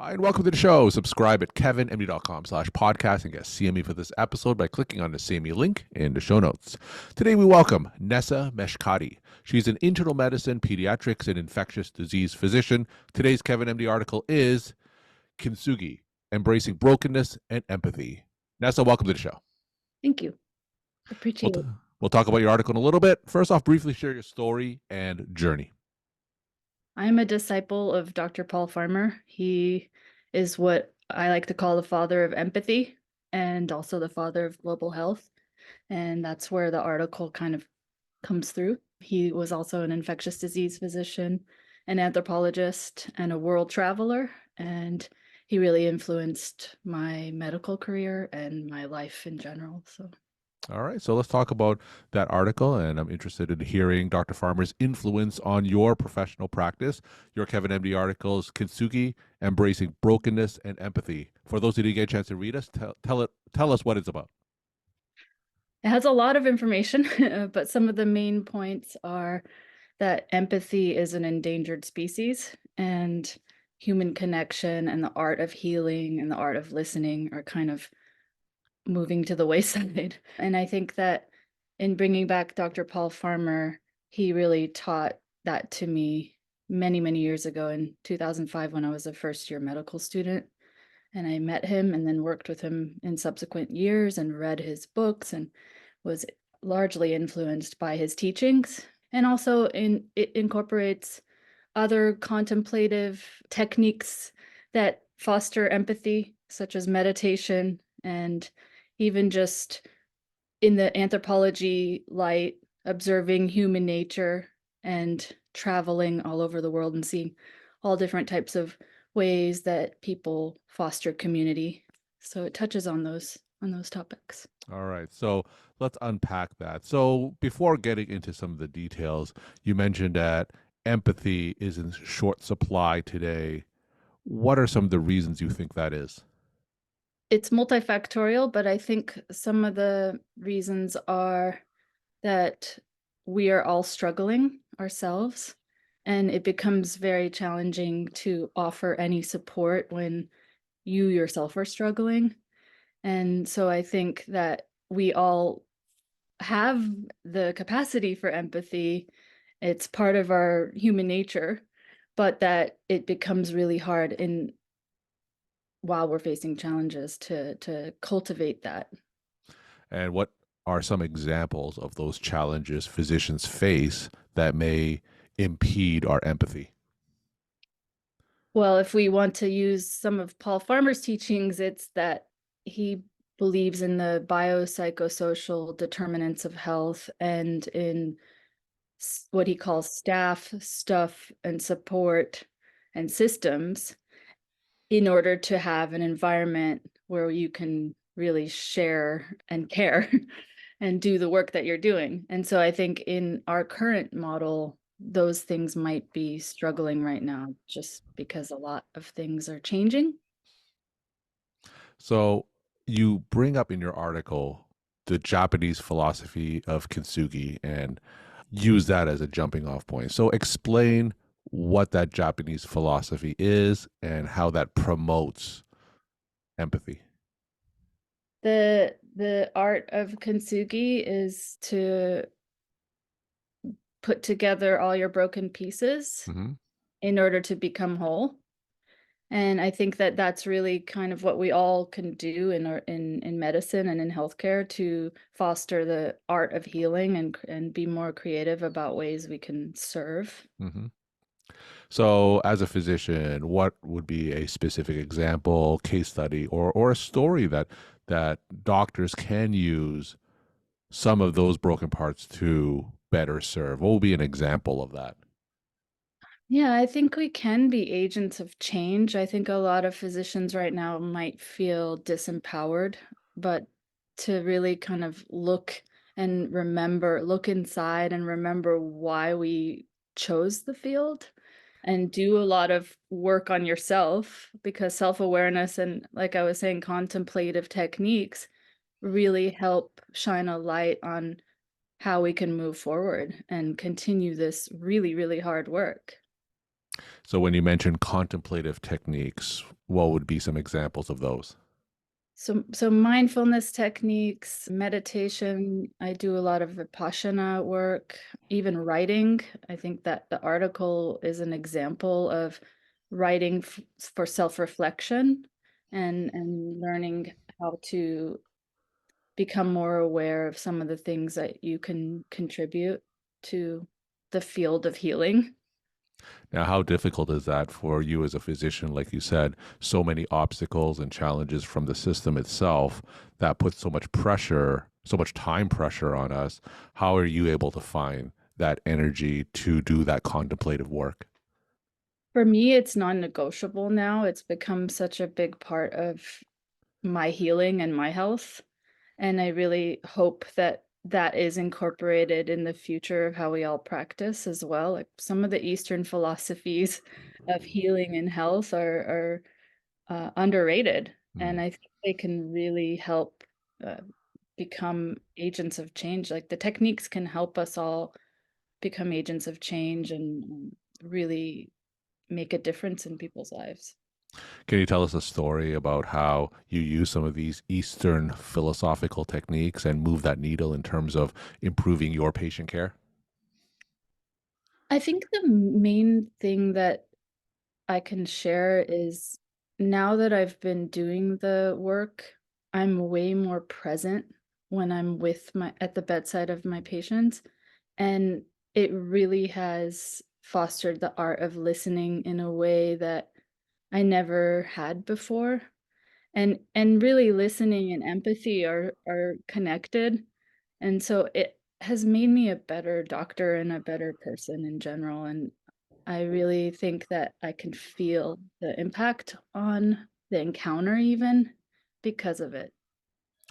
Hi, and welcome to the show. Subscribe at kevinmd.com/podcast and get CME for this episode by clicking on the CME link in the show notes. Today we welcome Nessa Meshkaty. She's an internal medicine, pediatrics, and infectious disease physician. Today's KevinMD article is Kintsugi, Embracing Brokenness and Empathy. Nessa, welcome to the show. Thank you. We'll, Appreciate t- it. we'll talk about your article in a little bit. First off, briefly share your story and journey. I'm a disciple of Dr. Paul Farmer. He is what I like to call the father of empathy and also the father of global health. And that's where the article kind of comes through. He was also an infectious disease physician, an anthropologist, and a world traveler. And he really influenced my medical career and my life in general. All right, so let's talk about that article, and I'm interested in hearing Dr. Farmer's influence on your professional practice. Your Kevin MD article is Kintsugi, Embracing Brokenness and Empathy. For those who didn't get a chance to read us, tell us what it's about. It has a lot of information, but some of the main points are that empathy is an endangered species, and human connection and the art of healing and the art of listening are kind of moving to the wayside. And I think that in bringing back Dr. Paul Farmer, he really taught that to me many, many years ago in 2005 when I was a first year medical student. And I met him and then worked with him in subsequent years and read his books and was largely influenced by his teachings. And also it incorporates other contemplative techniques that foster empathy, such as meditation and even just in the anthropology light, observing human nature and traveling all over the world and seeing all different types of ways that people foster community. So it touches on those topics. All right, so let's unpack that. So before getting into some of the details, you mentioned that empathy is in short supply today. What are some of the reasons you think that is? It's multifactorial, but I think some of the reasons are that we are all struggling ourselves, and it becomes very challenging to offer any support when you yourself are struggling. And so I think that we all have the capacity for empathy. It's part of our human nature, but that it becomes really hard in while we're facing challenges to cultivate that. And what are some examples of those challenges physicians face that may impede our empathy? Well, if we want to use some of Paul Farmer's teachings, it's that he believes in the biopsychosocial determinants of health and in what he calls staff, stuff, and support and systems in order to have an environment where you can really share and care and do the work that you're doing. And so I think in our current model, those things might be struggling right now just because a lot of things are changing. So you bring up in your article the Japanese philosophy of kintsugi and use that as a jumping off point. So explain what that Japanese philosophy is and how that promotes empathy. The art of kintsugi is to put together all your broken pieces Hmm. in order to become whole. And I think that that's really kind of what we all can do in our in medicine and in healthcare to foster the art of healing and be more creative about ways we can serve. Hmm. So, as a physician, what would be a specific example, case study, or a story that doctors can use some of those broken parts to better serve? What would be an example of that? Yeah, I think we can be agents of change. I think a lot of physicians right now might feel disempowered, but to really kind of look inside and remember why we chose the field and do a lot of work on yourself because self-awareness and, like I was saying, contemplative techniques really help shine a light on how we can move forward and continue this really, really hard work. So, when you mention contemplative techniques, What would be some examples of those? So mindfulness techniques, meditation, I do a lot of Vipassana work, even writing. I think that the article is an example of writing for self-reflection and learning how to become more aware of some of the things that you can contribute to the field of healing. Now, how difficult is that for you as a physician? Like you said, so many obstacles and challenges from the system itself that puts so much pressure, so much time pressure on us. How are you able to find that energy to do that contemplative work? For me, it's non-negotiable now. It's become such a big part of my healing and my health. And I really hope that that is incorporated in the future of how we all practice as well. Like some of the Eastern philosophies of healing and health are underrated, and Mm. I think they can really help uh, become agents of change. Like the techniques can help us all become agents of change and really make a difference in people's lives. Can you tell us a story about how you use some of these Eastern philosophical techniques and move that needle in terms of improving your patient care? I think the main thing that I can share is now that I've been doing the work, I'm way more present when I'm with my at the bedside of my patients. And it really has fostered the art of listening in a way that I never had before. And really listening and empathy are connected. And so it has made me a better doctor and a better person in general. And I really think that I can feel the impact on the encounter even because of it.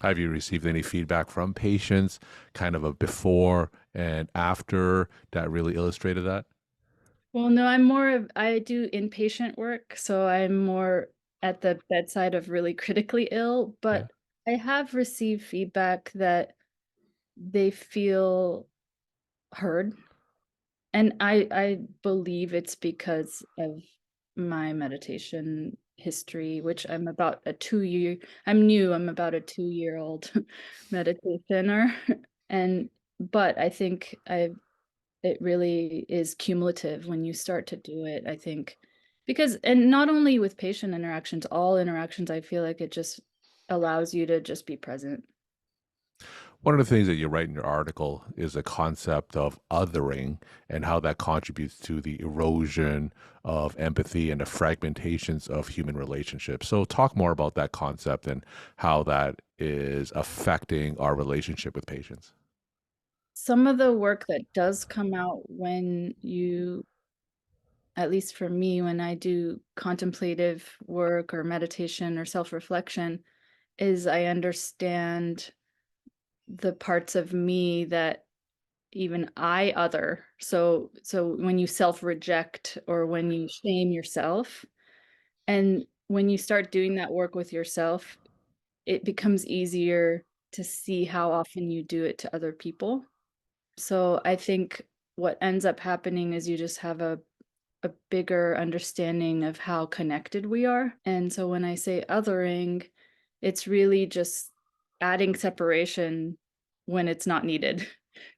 Have you received any feedback from patients, kind of a before and after, that really illustrated that? Well, no, I do inpatient work, so I'm more at the bedside of really critically ill, Yeah. but I have received feedback that they feel heard. And I believe it's because of my meditation history, which I'm new, I'm about a 2-year-old meditationer. And but I think it really is cumulative when you start to do it, I think. Because and not only with patient interactions, all interactions, I feel like it just allows you to just be present. One of the things that you write in your article is a concept of othering and how that contributes to the erosion of empathy and the fragmentations of human relationships. So, talk more about that concept and how that is affecting our relationship with patients. Some of the work that does come out when you at least for me, when I do contemplative work or meditation or self-reflection, is I understand the parts of me that even I other. So when you self-reject or when you shame yourself, and when you start doing that work with yourself, it becomes easier to see how often you do it to other people. So I think what ends up happening is you just have a bigger understanding of how connected we are. And so when I say othering, it's really just adding separation when it's not needed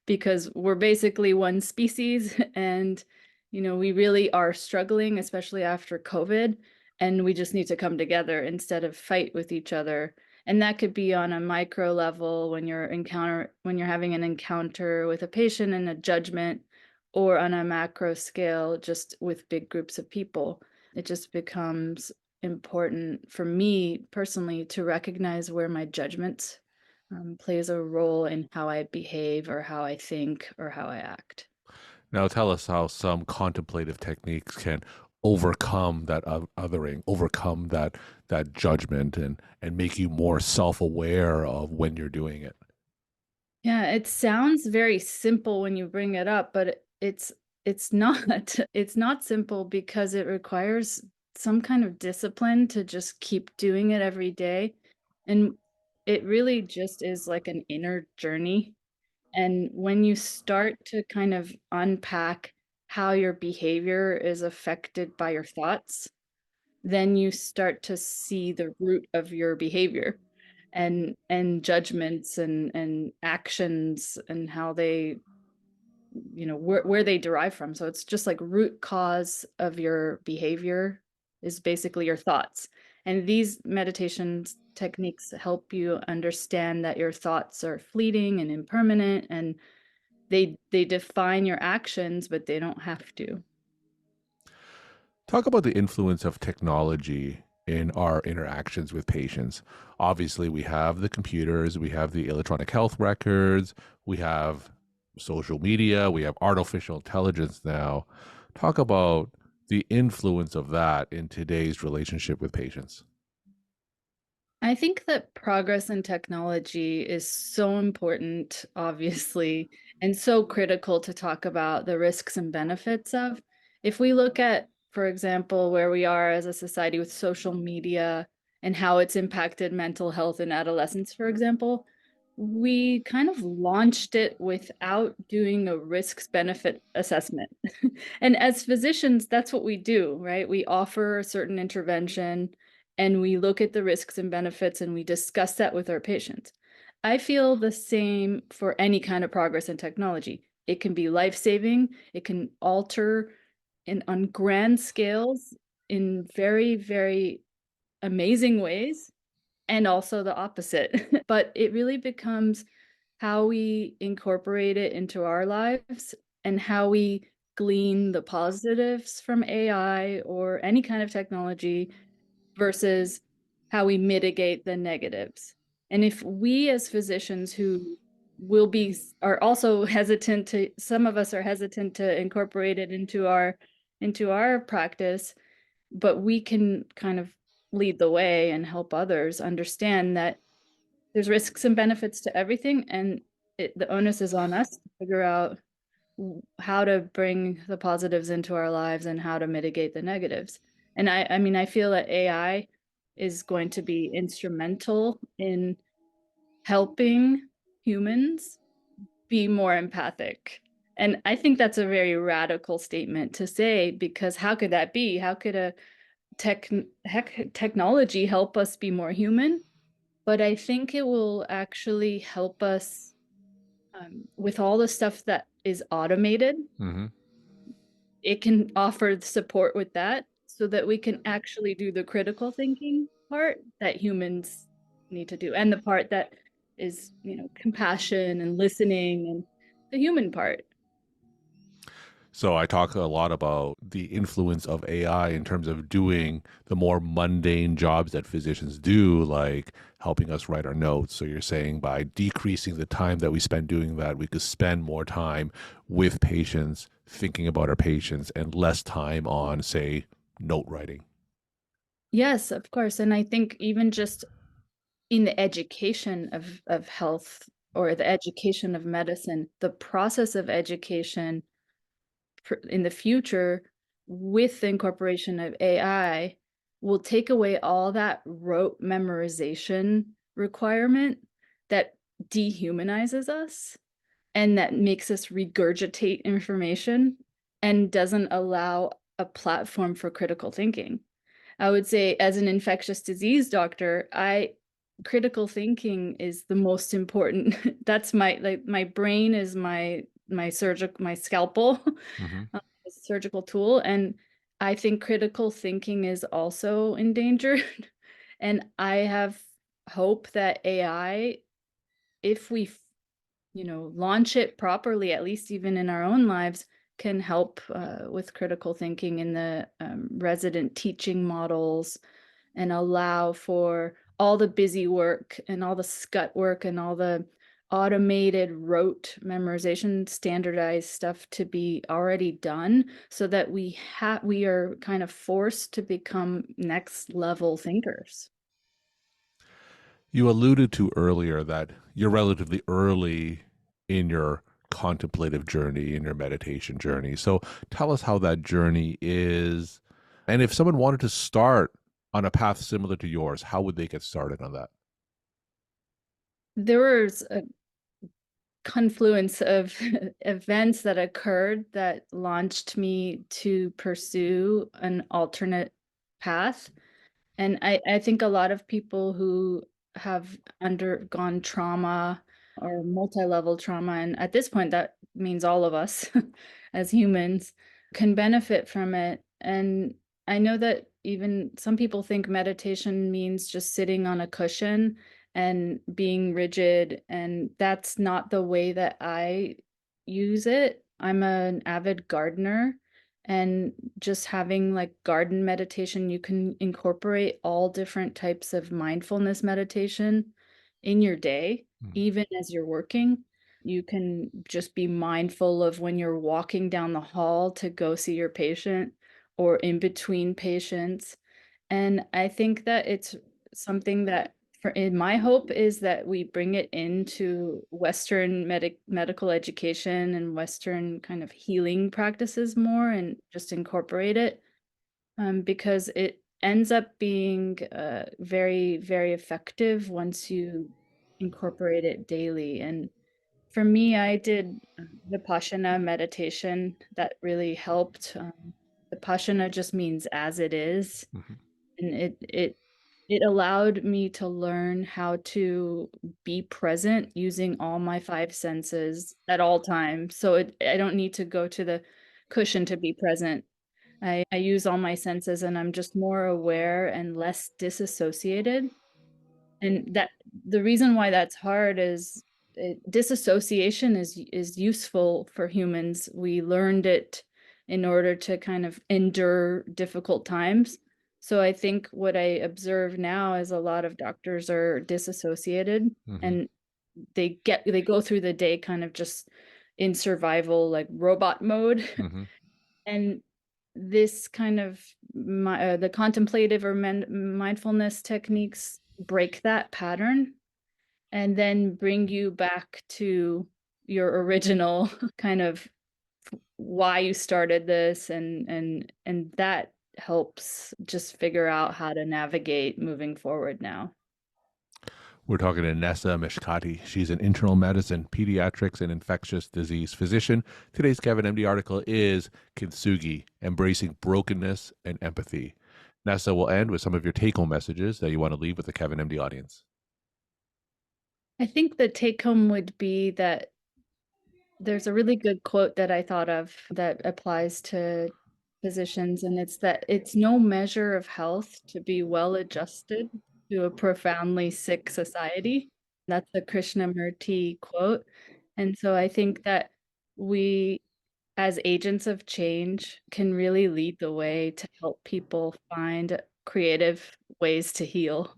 because we're basically one species and we really are struggling, especially after COVID, and we just need to come together instead of fight with each other. And that could be on a micro level when you're having an encounter with a patient and a judgment, or on a macro scale, just with big groups of people. It just becomes important for me personally to recognize where my judgment plays a role in how I behave or how I think or how I act. Now, tell us how some contemplative techniques can overcome that othering, overcome that judgment, and make you more self-aware of when you're doing it. Yeah, it sounds very simple when you bring it up, but it's not. It's not simple because it requires some kind of discipline to just keep doing it every day. And it really just is like an inner journey. And when you start to kind of unpack how your behavior is affected by your thoughts, then you start to see the root of your behavior and judgments and actions and how they, where they derive from. So it's just like root cause of your behavior is basically your thoughts. And these meditation techniques help you understand that your thoughts are fleeting and impermanent, and they define your actions, but they don't have to. Talk about the influence of technology in our interactions with patients. Obviously, we have the computers, we have the electronic health records, we have social media, we have artificial intelligence now. Talk about the influence of that in today's relationship with patients. I think that progress in technology is so important, obviously, and so critical to talk about the risks and benefits of. If we look at, for example, where we are as a society with social media and how it's impacted mental health in adolescents, for example, we kind of launched it without doing a risks benefit assessment. And as physicians, that's what we do, right? We offer a certain intervention and we look at the risks and benefits and we discuss that with our patients. I feel the same for any kind of progress in technology. It can be life-saving, it can alter on grand scales in very, very amazing ways, and also the opposite. But it really becomes how we incorporate it into our lives and how we glean the positives from AI or any kind of technology versus how we mitigate the negatives. And if we as physicians who are also hesitant to, some of us are hesitant to incorporate it into our practice, but we can kind of lead the way and help others understand that there's risks and benefits to everything, and the onus is on us to figure out how to bring the positives into our lives and how to mitigate the negatives. And I mean, I feel that AI is going to be instrumental in helping humans be more empathic. And I think that's a very radical statement to say, because how could that be? How could a technology help us be more human? But I think it will actually help us with all the stuff that is automated. Mm-hmm. It can offer support with that so that we can actually do the critical thinking part that humans need to do, and the part that is, compassion and listening and the human part. So I talk a lot about the influence of AI in terms of doing the more mundane jobs that physicians do, like helping us write our notes. So you're saying by decreasing the time that we spend doing that, we could spend more time with patients, thinking about our patients, and less time on, say, note writing. Yes, of course. And I think even just in the education of health or the education of medicine, the process of education in the future with the incorporation of AI will take away all that rote memorization requirement that dehumanizes us and that makes us regurgitate information and doesn't allow a platform for critical thinking. I would say as an infectious disease doctor, I critical thinking is the most important. That's my brain is my scalpel, Mm-hmm. surgical tool, and I think critical thinking is also endangered. And I have hope that AI, if we launch it properly, at least even in our own lives, can help with critical thinking in the resident teaching models and allow for all the busy work and all the scut work and all the automated rote memorization standardized stuff to be already done so that we are kind of forced to become next level thinkers. You alluded to earlier that you're relatively early in your contemplative journey, in your meditation journey. So tell us how that journey is. And if someone wanted to start on a path similar to yours, how would they get started on that? There was a confluence of events that occurred that launched me to pursue an alternate path. And I think a lot of people who have undergone trauma or multi-level trauma, and at this point, that means all of us as humans, can benefit from it. And I know that even some people think meditation means just sitting on a cushion and being rigid, and that's not the way that I use it. I'm an avid gardener, and just having like garden meditation, you can incorporate all different types of mindfulness meditation in your day, Mhm. even as you're working. You can just be mindful of when you're walking down the hall to go see your patient or in between patients. And I think that it's something that for in my hope is that we bring it into Western medical education and Western kind of healing practices more and just incorporate it, because it ends up being very, very effective once you incorporate it daily. And for me, I did Vipassana meditation that really helped. Vipassana just means as it is, Mhm. and it allowed me to learn how to be present using all my five senses at all times. So I don't need to go to the cushion to be present. I use all my senses and I'm just more aware and less disassociated. And that the reason why that's hard is disassociation is useful for humans. We learned it in order to kind of endure difficult times. So I think what I observe now is a lot of doctors are disassociated, Mhm. and they go through the day kind of just in survival, like robot mode. Mhm. And this kind of the contemplative or mindfulness techniques break that pattern and then bring you back to your original kind of why you started this, and that helps just figure out how to navigate moving forward now. We're talking to Nessa Meshkaty. She's an internal medicine, pediatrics, and infectious disease physician. Today's Kevin MD article is Kintsugi, Embracing Brokenness and Empathy. Nessa will end with some of your take home messages that you want to leave with the Kevin MD audience. I think the take home would be that there's a really good quote that I thought of that applies to physicians, and it's that it's no measure of health to be well adjusted to a profoundly sick society. That's a Krishnamurti quote. And so I think that we, as agents of change, can really lead the way to help people find creative ways to heal.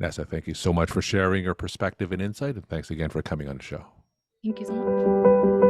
Nessa, thank you so much for sharing your perspective and insight, and thanks again for coming on the show. Thank you so much.